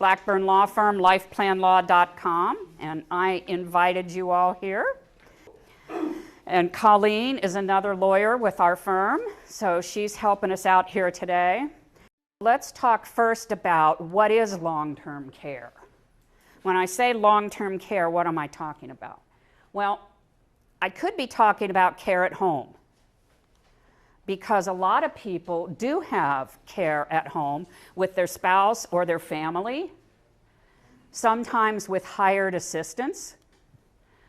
Blackburn Law Firm, lifeplanlaw.com, and I invited you all here. And Colleen is another lawyer with our firm, so she's helping us out here today. Let's talk first about what is long-term care. When I say long-term care, what am I talking about? Well, I could be talking about care at home, because a lot of people do have care at home with their spouse or their family, sometimes with hired assistance,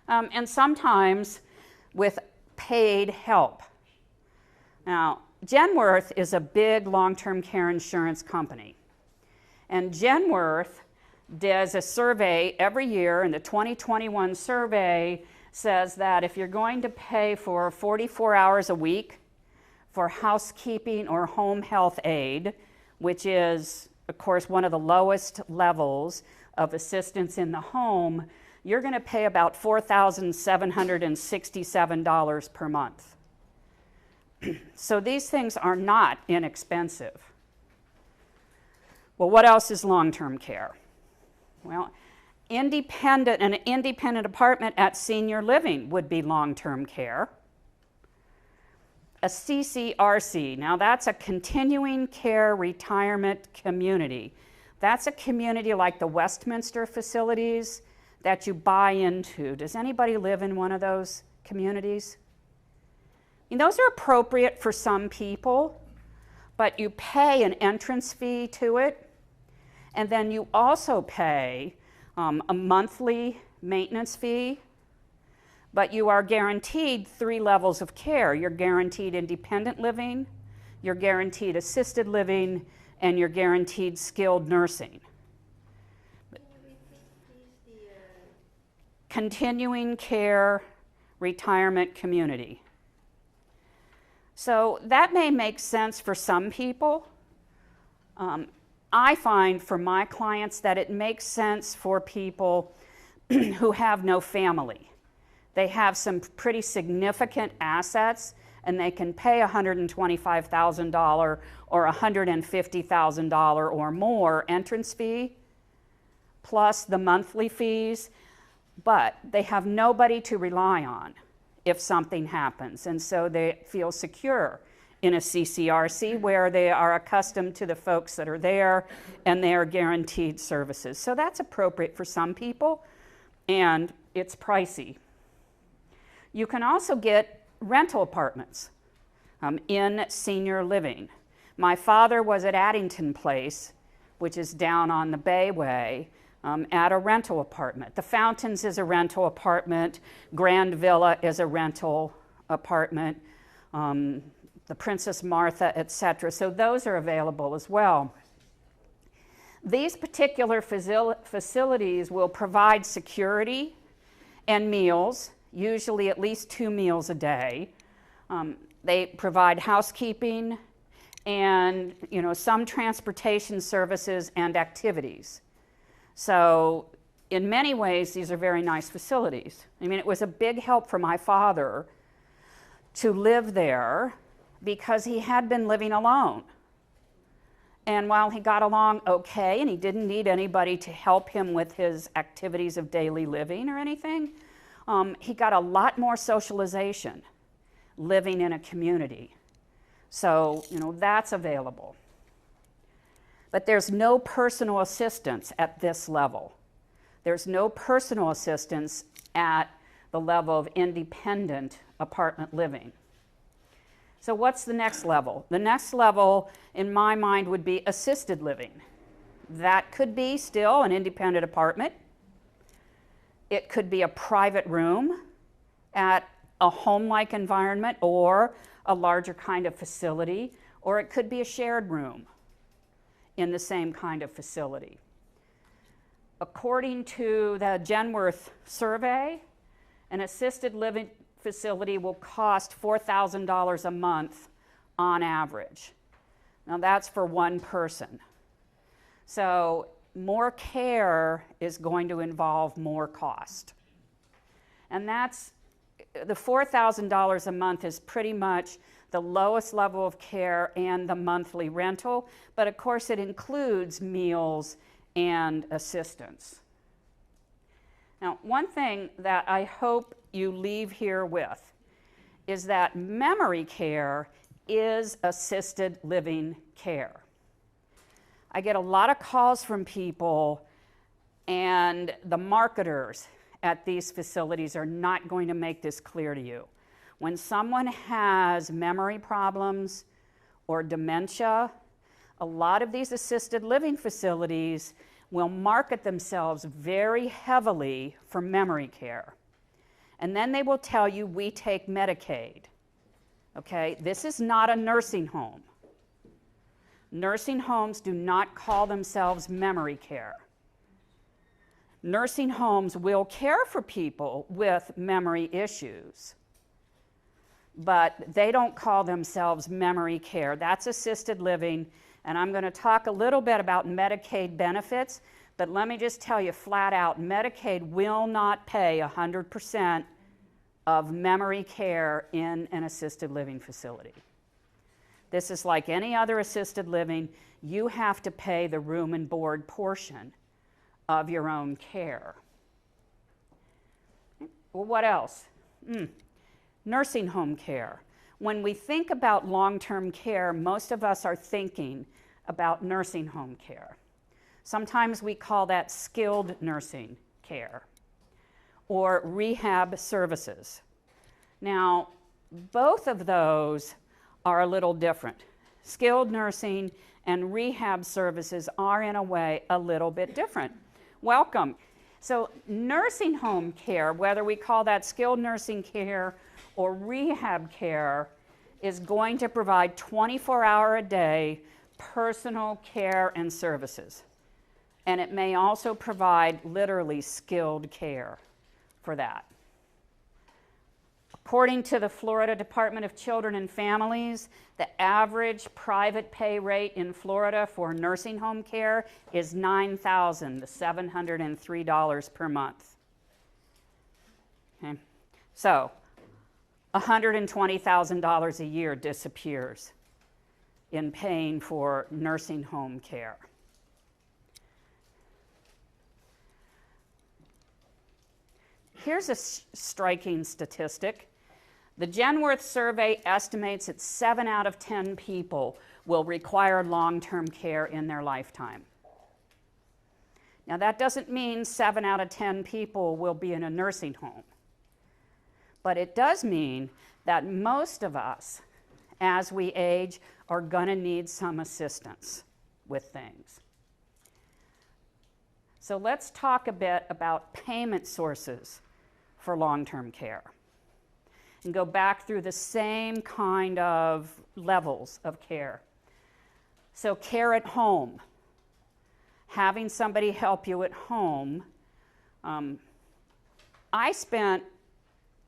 and sometimes with paid help. Now, Genworth is a big long-term care insurance company, and Genworth does a survey every year, and the 2021 survey says that if you're going to pay for 44 hours a week for housekeeping or home health aid, which is, of course, one of the lowest levels of assistance in the home, you're going to pay about $4,767 per month. So these things are not inexpensive. Well, what else is long-term care? Well, an independent apartment at senior living would be long-term care. A CCRC, now that's a continuing care retirement community. That's a community like the Westminster facilities that you buy into. Does anybody live in one of those communities? And those are appropriate for some people, but you pay an entrance fee to it, and then you also pay a monthly maintenance fee, but you are guaranteed 3 levels of care. You're guaranteed independent living, you're guaranteed assisted living, and you're guaranteed skilled nursing. Continuing care retirement community. So that may make sense for some people. I find for my clients that it makes sense for people who have no family. They have some pretty significant assets, and they can pay $125,000 or $150,000 or more entrance fee, plus the monthly fees, but they have nobody to rely on if something happens, and so they feel secure in a CCRC where they are accustomed to the folks that are there and they are guaranteed services. So that's appropriate for some people, and it's pricey. You can also get rental apartments in senior living. My father was at Addington Place, which is down on the Bayway, at a rental apartment. The Fountains is a rental apartment. Grand Villa is a rental apartment. The Princess Martha, etc. So those are available as well. These particular facilities will provide security and meals, usually at least 2 meals a day. They provide housekeeping and some transportation services and activities. So in many ways, these are very nice facilities. I mean, it was a big help for my father to live there because he had been living alone. And while he got along okay, and he didn't need anybody to help him with his activities of daily living or anything, he got a lot more socialization living in a community. So, that's available. But there's no personal assistance at this level. There's no personal assistance at the level of independent apartment living. So what's the next level? The next level, in my mind, would be assisted living. That could be still an independent apartment. It could be a private room at a home-like environment or a larger kind of facility, or it could be a shared room in the same kind of facility. According to the Genworth survey, an assisted living facility will cost $4,000 a month on average. Now that's for one person. So more care is going to involve more cost. And that's, the $4,000 a month is pretty much the lowest level of care and the monthly rental, but of course it includes meals and assistance. Now, one thing that I hope you leave here with is that memory care is assisted living care. I get a lot of calls from people, and the marketers at these facilities are not going to make this clear to you. When someone has memory problems or dementia, a lot of these assisted living facilities will market themselves very heavily for memory care. And then they will tell you, we take Medicaid. Okay, this is not a nursing home. Nursing homes do not call themselves memory care. Nursing homes will care for people with memory issues, but they don't call themselves memory care. That's assisted living, and I'm going to talk a little bit about Medicaid benefits, but let me just tell you flat out, Medicaid will not pay 100% of memory care in an assisted living facility. This is like any other assisted living. You have to pay the room and board portion of your own care. Well, what else? Nursing home care. When we think about long-term care, most of us are thinking about nursing home care. Sometimes we call that skilled nursing care or rehab services. Now, both of those are a little different. Skilled nursing and rehab services are, in a way, a little bit different. Welcome. So nursing home care, whether we call that skilled nursing care or rehab care, is going to provide 24-hour-a-day personal care and services. And it may also provide literally skilled care for that. According to the Florida Department of Children and Families, the average private pay rate in Florida for nursing home care is $9,703 per month. Okay. So, $120,000 a year disappears in paying for nursing home care. Here's a striking statistic. The Genworth survey estimates that 7 out of 10 people will require long-term care in their lifetime. Now, that doesn't mean 7 out of 10 people will be in a nursing home, but it does mean that most of us, as we age, are going to need some assistance with things. So let's talk a bit about payment sources for long-term care and go back through the same kind of levels of care. So care at home, having somebody help you at home. I spent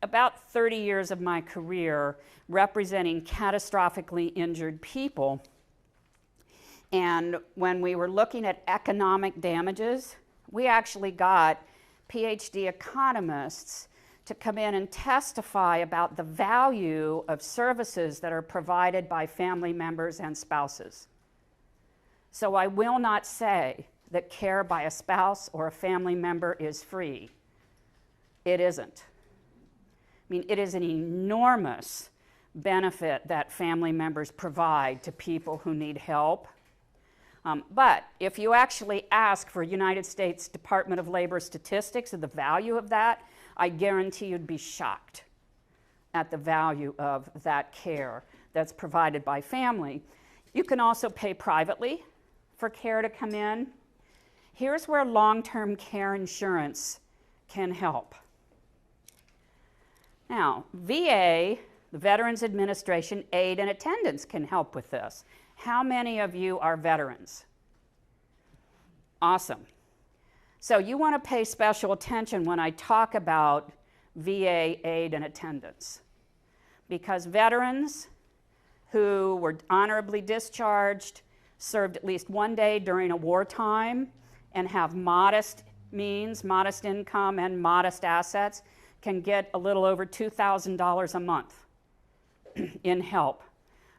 about 30 years of my career representing catastrophically injured people, and when we were looking at economic damages, we actually got PhD economists to come in and testify about the value of services that are provided by family members and spouses. So I will not say that care by a spouse or a family member is free. It isn't. I mean, it is an enormous benefit that family members provide to people who need help. But if you actually ask for United States Department of Labor statistics of the value of that, I guarantee you'd be shocked at the value of that care that's provided by family. You can also pay privately for care to come in. Here's where long-term care insurance can help. Now, VA, the Veterans Administration, aid and attendance can help with this. How many of you are veterans? Awesome. So you want to pay special attention when I talk about VA aid and attendance, because veterans who were honorably discharged, served at least one day during a wartime, and have modest means, modest income, and modest assets can get a little over $2,000 a month in help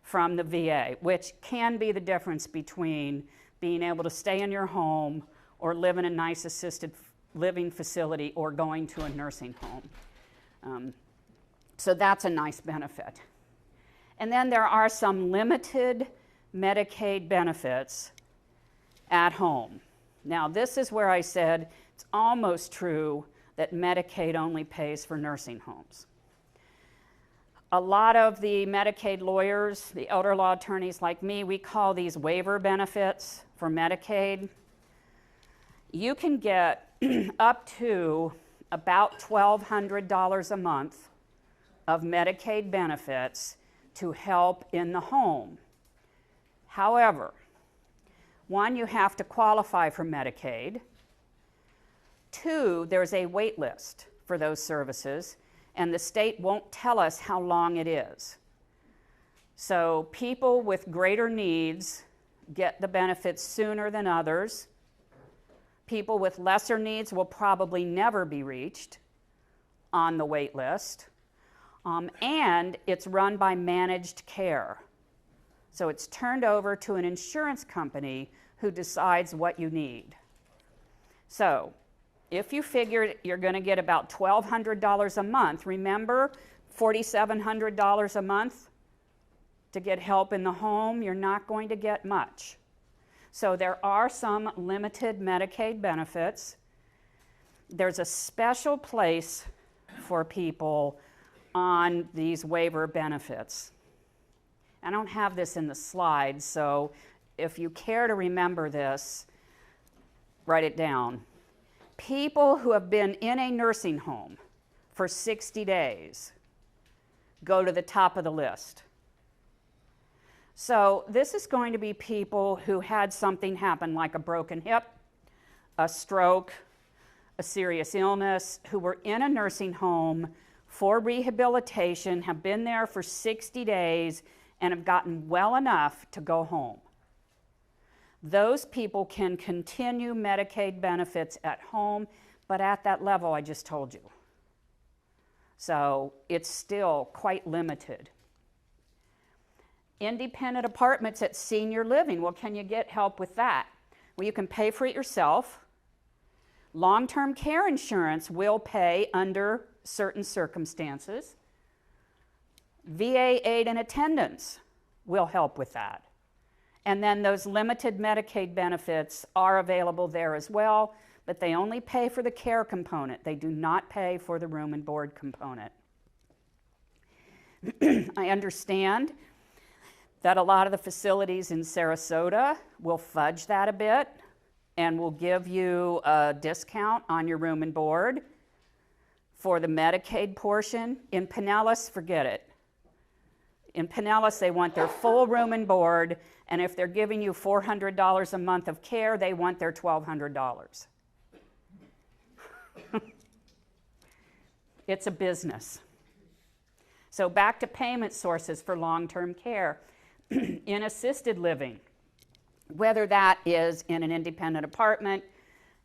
from the VA, which can be the difference between being able to stay in your home or live in a nice assisted living facility or going to a nursing home. So that's a nice benefit. And then there are some limited Medicaid benefits at home. Now, this is where I said it's almost true that Medicaid only pays for nursing homes. A lot of the Medicaid lawyers, the elder law attorneys like me, we call these waiver benefits for Medicaid. You can get up to about $1,200 a month of Medicaid benefits to help in the home. However, one, you have to qualify for Medicaid. Two, there's a wait list for those services, and the state won't tell us how long it is. So people with greater needs get the benefits sooner than others. People with lesser needs will probably never be reached on the wait list. And it's run by managed care. So it's turned over to an insurance company who decides what you need. So if you figure you're going to get about $1,200 a month, remember $4,700 a month to get help in the home, you're not going to get much. So there are some limited Medicaid benefits. There's a special place for people on these waiver benefits. I don't have this in the slides, so if you care to remember this, write it down. People who have been in a nursing home for 60 days go to the top of the list. So this is going to be people who had something happen like a broken hip, a stroke, a serious illness, who were in a nursing home for rehabilitation, have been there for 60 days, and have gotten well enough to go home. Those people can continue Medicaid benefits at home, but at that level I just told you. So it's still quite limited. Independent apartments at senior living, well, can you get help with that? Well, you can pay for it yourself. Long-term care insurance will pay under certain circumstances. VA aid and attendance will help with that. And then those limited Medicaid benefits are available there as well, but they only pay for the care component. They do not pay for the room and board component. I understand that a lot of the facilities in Sarasota will fudge that a bit and will give you a discount on your room and board for the Medicaid portion. In Pinellas, forget it. In Pinellas, they want their full room and board, and if they're giving you $400 a month of care, they want their $1,200. It's a business. So back to payment sources for long-term care. In assisted living, whether that is in an independent apartment,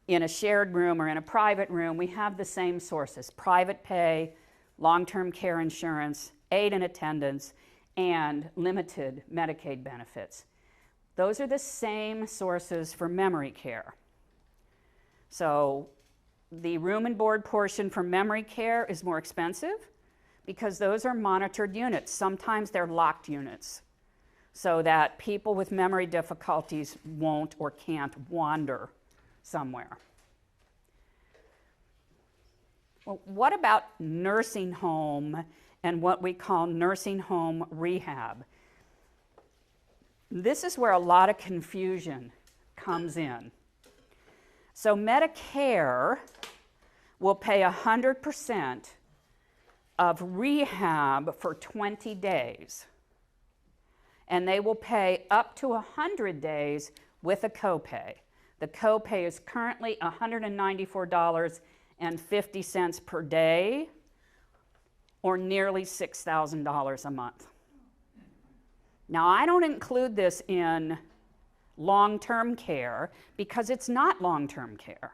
in a shared room, or in a private room, we have the same sources: private pay, long-term care insurance, aid and attendance, and limited Medicaid benefits. Those are the same sources for memory care. So the room and board portion for memory care is more expensive because those are monitored units. Sometimes they're locked units so that people with memory difficulties won't or can't wander somewhere. Well, what about nursing home and what we call nursing home rehab? This is where a lot of confusion comes in. So Medicare will pay 100% of rehab for 20 days. And they will pay up to 100 days with a copay. The copay is currently $194.50 per day, or nearly $6,000 a month. Now, I don't include this in long-term care because it's not long-term care.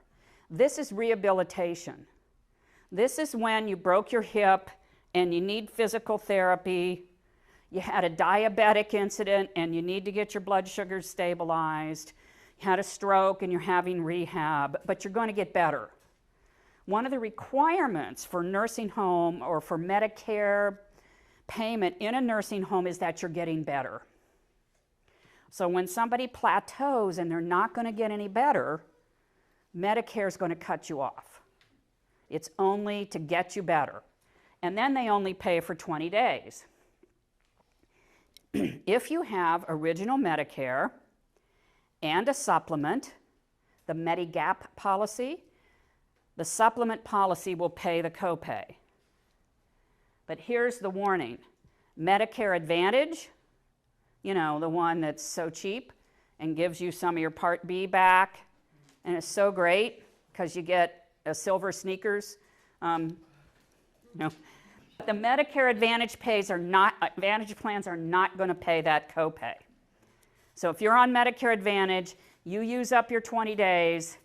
This is rehabilitation. This is when you broke your hip and you need physical therapy, you had a diabetic incident and you need to get your blood sugars stabilized, had a stroke and you're having rehab, but you're going to get better. One of the requirements for nursing home or for Medicare payment in a nursing home is that you're getting better. So when somebody plateaus and they're not going to get any better, Medicare is going to cut you off. It's only to get you better. And then they only pay for 20 days. If you have original Medicare and a supplement, the Medigap policy, the supplement policy will pay the copay. But here's the warning. Medicare Advantage, you know, the one that's so cheap and gives you some of your Part B back, and it's so great because you get a silver sneakers. No. The Medicare Advantage Advantage plans are not going to pay that copay. So if you're on Medicare Advantage, you use up your 20 days,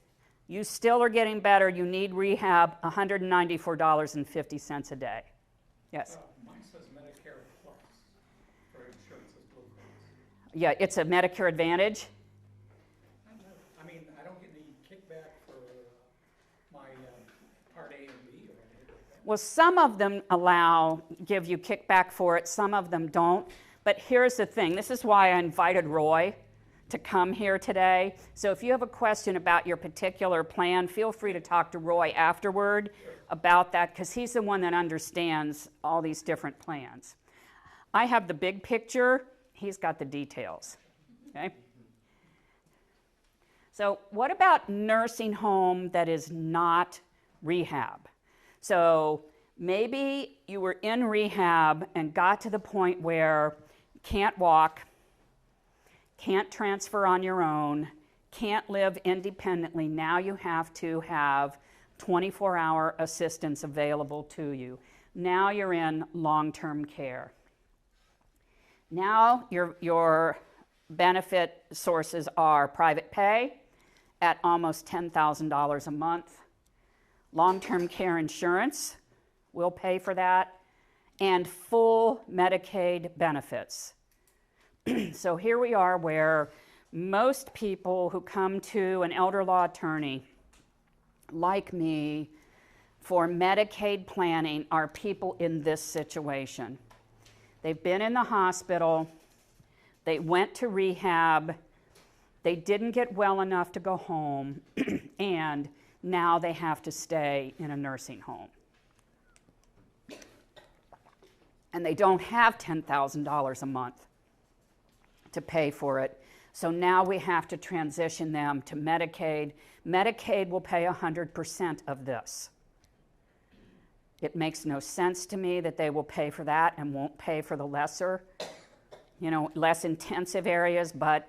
you still are getting better, you need rehab, $194.50 a day. Yes? Mine says Medicare Plus for insurance as Blue Cross. Yeah, it's a Medicare Advantage. I mean, I don't get any kickback for my Part A and B or anything like that. Well, some of them give you kickback for it, some of them don't. But here's the thing, this is why I invited Roy to come here today. So if you have a question about your particular plan, feel free to talk to Roy afterward about that, because he's the one that understands all these different plans. I have the big picture, he's got the details, okay? So what about nursing home that is not rehab? So maybe you were in rehab and got to the point where you can't walk, can't transfer on your own, can't live independently. Now you have to have 24-hour assistance available to you. Now you're in long-term care. Now your benefit sources are private pay at almost $10,000 a month. Long-term care insurance will pay for that, and full Medicaid benefits. So here we are where most people who come to an elder law attorney like me for Medicaid planning are people in this situation. They've been in the hospital, they went to rehab, they didn't get well enough to go home, and now they have to stay in a nursing home. And they don't have $10,000 a month to pay for it. So now we have to transition them to Medicaid. Medicaid will pay 100% of this. It makes no sense to me that they will pay for that and won't pay for the lesser, less intensive areas, but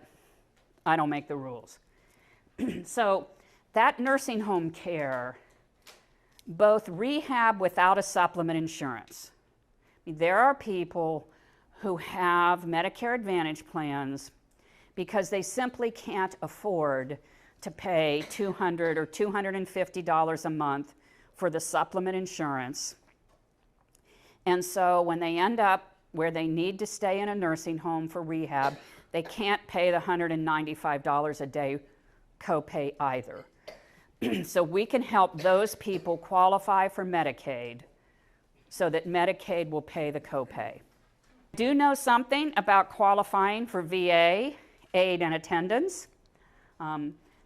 I don't make the rules. So that nursing home care, both rehab without a supplement insurance. There are people who have Medicare Advantage plans because they simply can't afford to pay $200 or $250 a month for the supplement insurance. And so when they end up where they need to stay in a nursing home for rehab, they can't pay the $195 a day copay either. So we can help those people qualify for Medicaid so that Medicaid will pay the copay. Do know something about qualifying for VA aid and attendance.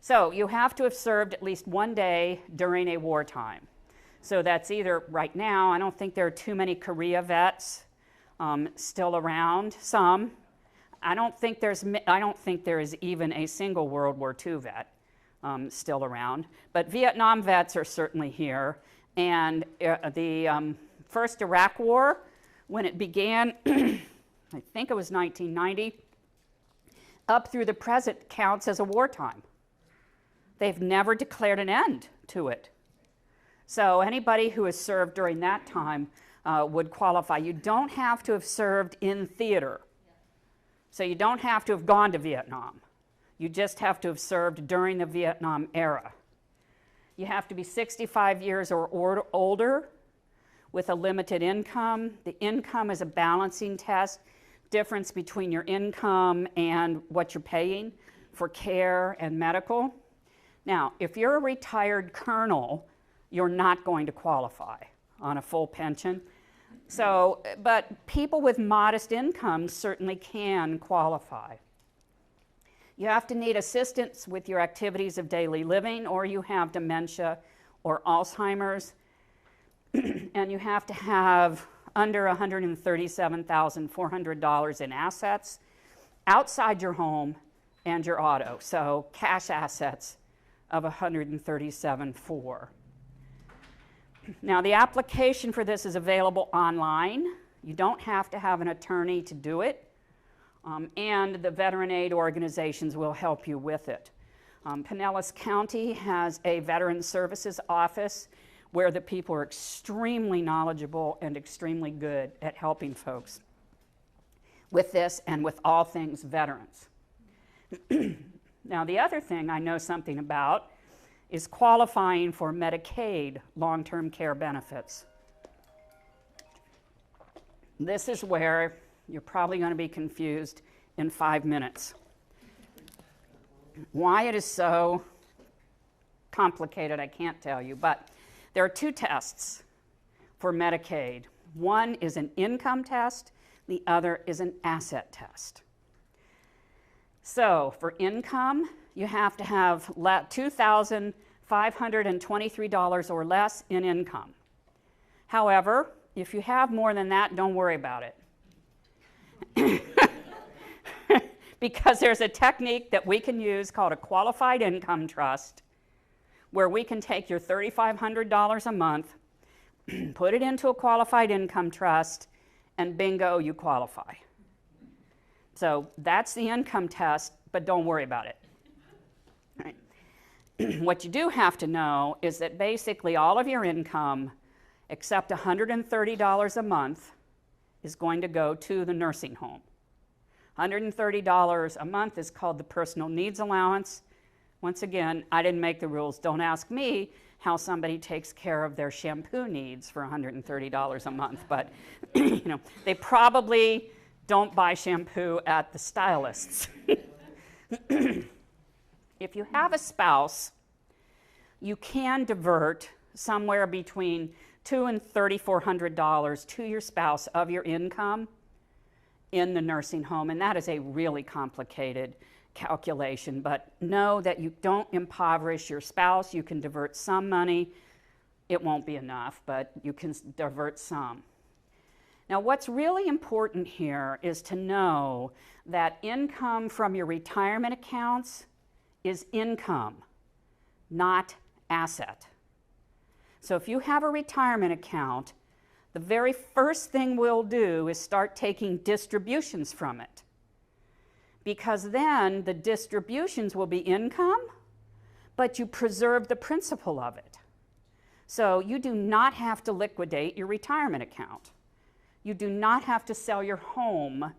So you have to have served at least one day during a wartime. So that's either right now, I don't think there are too many Korea vets still around, some. I don't think there is even a single World War II vet still around, but Vietnam vets are certainly here. And the first Iraq War, when it began, I think it was 1990, up through the present counts as a wartime. They've never declared an end to it. So anybody who has served during that time would qualify. You don't have to have served in theater. So you don't have to have gone to Vietnam. You just have to have served during the Vietnam era. You have to be 65 years or older with a limited income. The income is a balancing test, difference between your income and what you're paying for care and medical. Now, if you're a retired colonel, you're not going to qualify on a full pension. So, but people with modest incomes certainly can qualify. You have to need assistance with your activities of daily living, or you have dementia or Alzheimer's, and you have to have under $137,400 in assets outside your home and your auto, so cash assets of $137,400. Now, the application for this is available online. You don't have to have an attorney to do it. And the veteran aid organizations will help you with it. Pinellas County has a veteran services office where the people are extremely knowledgeable and extremely good at helping folks with this and with all things veterans. Now, the other thing I know something about is qualifying for Medicaid long-term care benefits. This is where you're probably going to be confused in 5 minutes. Why it is so complicated, I can't tell you, but there are 2 tests for Medicaid. One is an income test, the other is an asset test. So for income, you have to have $2,523 or less in income. However, if you have more than that, don't worry about it. Because there's a technique that we can use called a qualified income trust, where we can take your $3,500 a month, put it into a qualified income trust, and bingo, you qualify. So that's the income test, but don't worry about it. Right. What you do have to know is that basically all of your income, except $130 a month, is going to go to the nursing home. $130 a month is called the personal needs allowance. Once again, I didn't make the rules. Don't ask me how somebody takes care of their shampoo needs for $130 a month, but you know, they probably don't buy shampoo at the stylists. If you have a spouse, you can divert somewhere between $200 and $3,400 to your spouse of your income in the nursing home, and that is a really complicated calculation, but know that you don't impoverish your spouse. You can divert some money. It won't be enough, but you can divert some. Now, what's really important here is to know that income from your retirement accounts is income, not asset. So if you have a retirement account, the very first thing we'll do is start taking distributions from it, because then the distributions will be income, but you preserve the principal of it. So you do not have to liquidate your retirement account. You do not have to sell your home.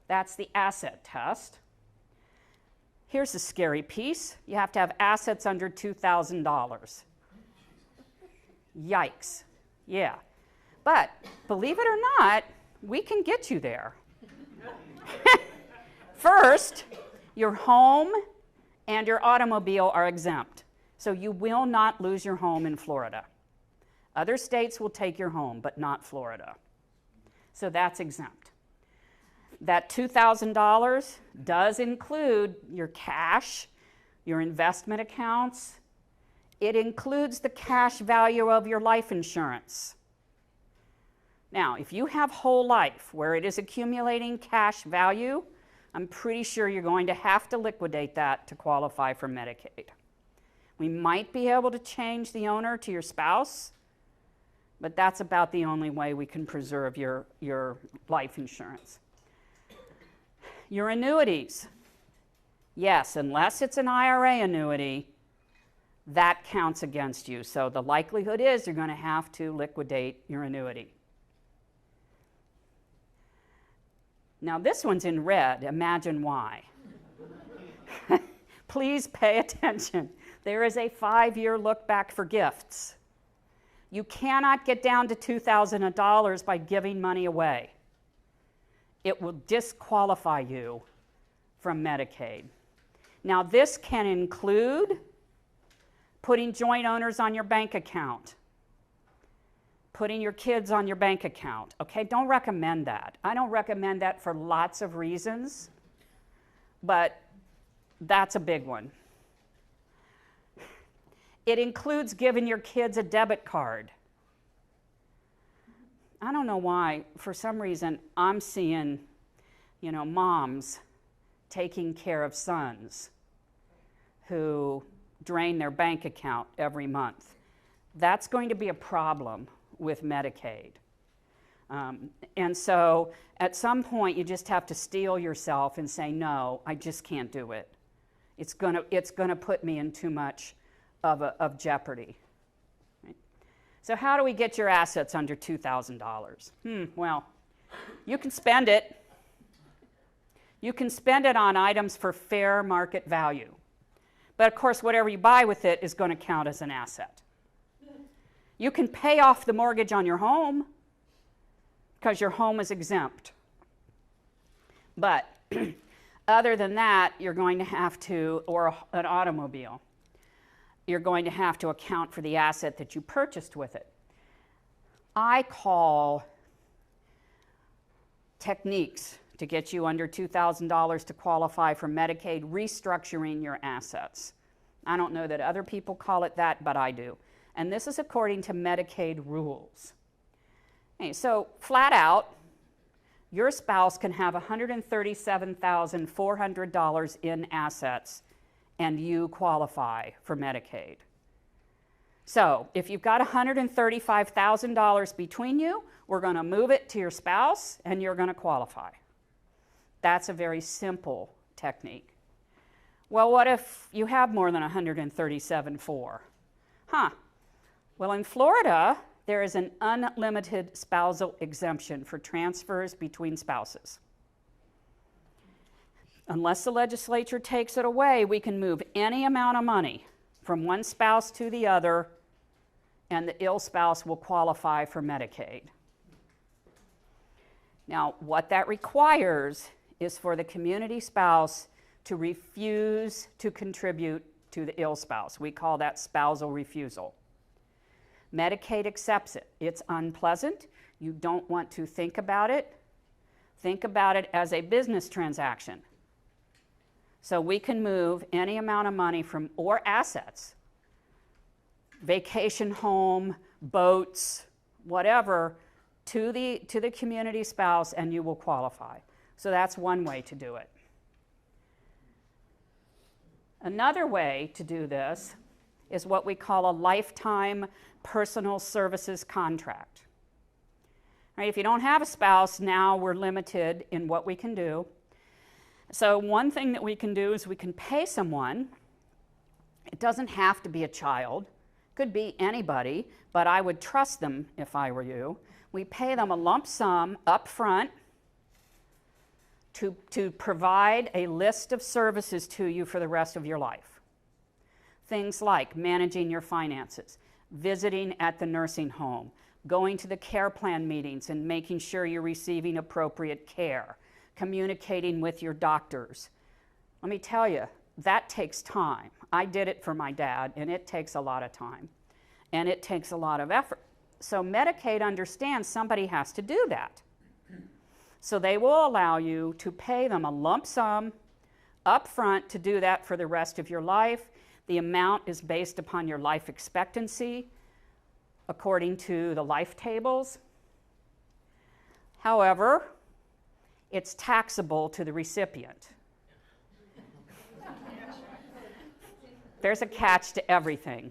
That's the asset test. Here's the scary piece. You have to have assets under $2,000. Yikes. Yeah. But believe it or not, we can get you there. First, your home and your automobile are exempt. So you will not lose your home in Florida. Other states will take your home, but not Florida. So that's exempt. That $2,000 does include your cash, your investment accounts. It includes the cash value of your life insurance. Now, if you have whole life where it is accumulating cash value, I'm pretty sure you're going to have to liquidate that to qualify for Medicaid. We might be able to change the owner to your spouse, but that's about the only way we can preserve your life insurance. Your annuities. Yes, unless it's an IRA annuity, that counts against you. So the likelihood is you're going to have to liquidate your annuity. Now this one's in red. Imagine why. Please pay attention. There is a 5-year look back for gifts. You cannot get down to $2,000 by giving money away. It will disqualify you from Medicaid. Now, this can include putting joint owners on your bank account, putting your kids on your bank account. Okay, don't recommend that. I don't recommend that for lots of reasons, but that's a big one. It includes giving your kids a debit card. I don't know why, for some reason, I'm seeing, moms taking care of sons who drain their bank account every month. That's going to be a problem with Medicaid. And so at some point you just have to steel yourself and say, no, I just can't do it. It's gonna put me in too much of jeopardy. Right? So how do we get your assets under $2,000? Well, you can spend it. You can spend it on items for fair market value. But of course, whatever you buy with it is going to count as an asset. You can pay off the mortgage on your home because your home is exempt. But other than that, you're going to have to, or an automobile, you're going to have to account for the asset that you purchased with it. I call techniques to get you under $2,000 to qualify for Medicaid restructuring your assets. I don't know that other people call it that, but I do. And this is according to Medicaid rules. Okay, so flat out, your spouse can have $137,400 in assets and you qualify for Medicaid. So if you've got $135,000 between you, we're going to move it to your spouse and you're going to qualify. That's a very simple technique. Well, what if you have more than $137,400? Well, in Florida, there is an unlimited spousal exemption for transfers between spouses. Unless the legislature takes it away, we can move any amount of money from one spouse to the other, and the ill spouse will qualify for Medicaid. Now, what that requires is for the community spouse to refuse to contribute to the ill spouse. We call that spousal refusal. Medicaid accepts it. It's unpleasant. You don't want to think about it. Think about it as a business transaction. So we can move any amount of money from, or assets, vacation home, boats, whatever, to the community spouse, and you will qualify. So that's one way to do it. Another way to do this is what we call a lifetime personal services contract. Right, if you don't have a spouse, now we're limited in what we can do. So one thing that we can do is we can pay someone. It doesn't have to be a child. It could be anybody, but I would trust them if I were you. We pay them a lump sum up front to provide a list of services to you for the rest of your life. Things like managing your finances, visiting at the nursing home, going to the care plan meetings and making sure you're receiving appropriate care, communicating with your doctors. Let me tell you, that takes time. I did it for my dad, and it takes a lot of time, and it takes a lot of effort. So Medicaid understands somebody has to do that. So they will allow you to pay them a lump sum up front to do that for the rest of your life. The amount is based upon your life expectancy, according to the life tables. However, it's taxable to the recipient. There's a catch to everything.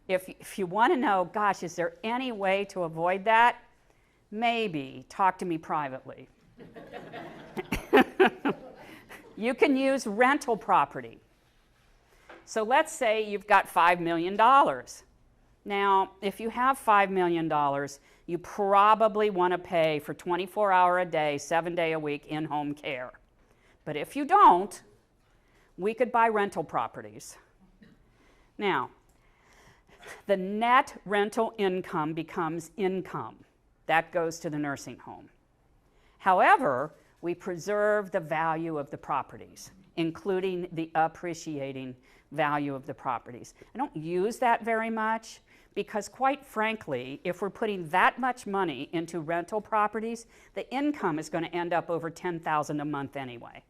If you want to know, gosh, is there any way to avoid that? Maybe. Talk to me privately. You can use rental property. So let's say you've got $5 million. Now, if you have $5 million, you probably want to pay for 24-hour a day, 7-day a week in-home care. But if you don't, we could buy rental properties. Now, the net rental income becomes income. That goes to the nursing home. However, we preserve the value of the properties. including the appreciating value of the properties. I don't use that very much because, quite frankly, if we're putting that much money into rental properties, the income is going to end up over $10,000 a month anyway.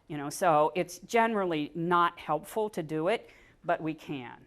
You know, so it's generally not helpful to do it, but we can.